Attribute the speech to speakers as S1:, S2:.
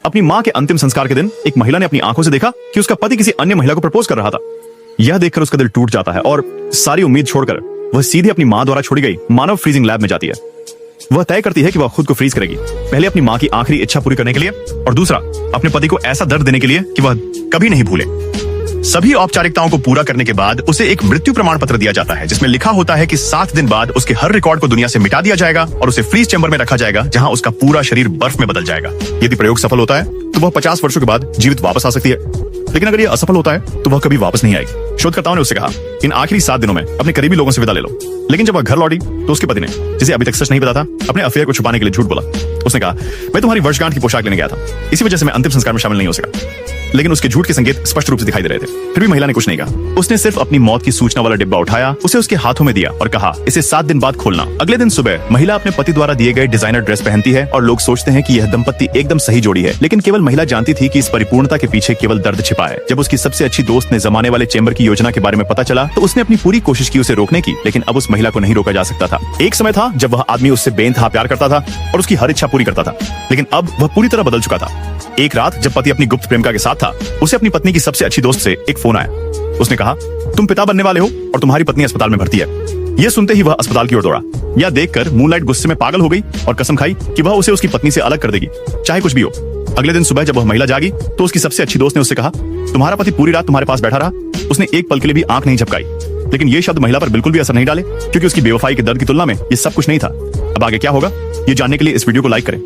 S1: अपनी माँ के अंतिम संस्कार के दिन एक महिला ने अपनी आंखों से देखा कि उसका पति किसी अन्य महिला को प्रपोज कर रहा था। यह देखकर उसका दिल टूट जाता है और सारी उम्मीद छोड़कर वह सीधे अपनी माँ द्वारा छोड़ी गई मानव फ्रीजिंग लैब में जाती है। वह तय करती है कि वह खुद को फ्रीज करेगी, पहले अपनी माँ की आखिरी इच्छा पूरी करने के लिए और दूसरा अपने पति को ऐसा दर्द देने के लिए कि वह कभी नहीं भूले। सभी औपचारिकताओं को पूरा करने के बाद उसे एक मृत्यु प्रमाण पत्र दिया जाता है, जिसमें लिखा होता है कि 7 दिन बाद उसके हर रिकॉर्ड को दुनिया से मिटा दिया जाएगा और उसे फ्रीज चैम्बर में रखा जाएगा, जहां उसका पूरा शरीर बर्फ में बदल जाएगा। यदि प्रयोग सफल होता है तो वह 50 वर्षों के बाद जीवित वापस आ सकती है, लेकिन अगर यह असफल होता है तो वह कभी वापस नहीं आएगी। शोधकर्ताओं ने उससे कहा, इन आखिरी 7 दिनों में अपने करीबी लोगों से विदा ले लो। लेकिन जब वह घर लौटी तो उसके पति ने, जिसे अभी तक सच नहीं पता था, अपने अफेयर को छुपाने के लिए झूठ बोला। उसने कहा, मैं तुम्हारी वर्षगांठ की पोशाक लेने गया था, इसी वजह से मैं अंतिम संस्कार में शामिल नहीं हो सका। लेकिन उसके झूठ के संकेत स्पष्ट रूप से दिखाई दे रहे थे। फिर भी महिला ने कुछ नहीं कहा। उसने सिर्फ अपनी मौत की सूचना वाला डिब्बा उठाया, उसे उसके हाथों में दिया और कहा, इसे 7 दिन बाद खोलना। अगले दिन सुबह महिला अपने पति द्वारा दिए गए डिजाइनर ड्रेस पहनती है और लोग सोचते हैं कि यह दंपत्ति एकदम सही जोड़ी है, लेकिन केवल महिला जानती थी कि इस परिपूर्णता के पीछे केवल दर्द छिपा है। जब उसकी सबसे अच्छी दोस्त ने जमाने वाले चेंबर की योजना के बारे में पता चला तो उसने अपनी पूरी कोशिश की उसे रोकने की, लेकिन अब उस महिला को नहीं रोका जा सकता था। एक समय था जब वह आदमी उससे बेइंतहा प्यार करता था और उसकी हर इच्छा पूरी करता था, लेकिन अब वह पूरी तरह बदल चुका था। एक रात जब पति अपनी गुप्त प्रेमिका के साथ था, उसे अपनी पत्नी की सबसे अच्छी दोस्त से एक फोन आया। उसने कहा, तुम पिता बनने वाले हो और तुम्हारी पत्नी अस्पताल में भर्ती है। यह सुनते ही वह अस्पताल की ओर दौड़ा। यह देखकर मूनलाइट गुस्से में पागल हो गई और कसम खाई कि वह उसे उसकी पत्नी से अलग कर देगी, चाहे कुछ भी हो। अगले दिन सुबह जब वह महिला जागी तो उसकी सबसे अच्छी दोस्त ने उससे कहा, तुम्हारा पति पूरी रात तुम्हारे पास बैठा रहा, उसने एक पल के लिए भी आंख नहीं झपकाई। लेकिन ये शब्द महिला पर बिल्कुल भी असर नहीं डाले, क्योंकि उसकी बेवफाई के दर्द की तुलना में ये सब कुछ नहीं था। अब आगे क्या होगा, ये जानने के लिए इस वीडियो को लाइक करें।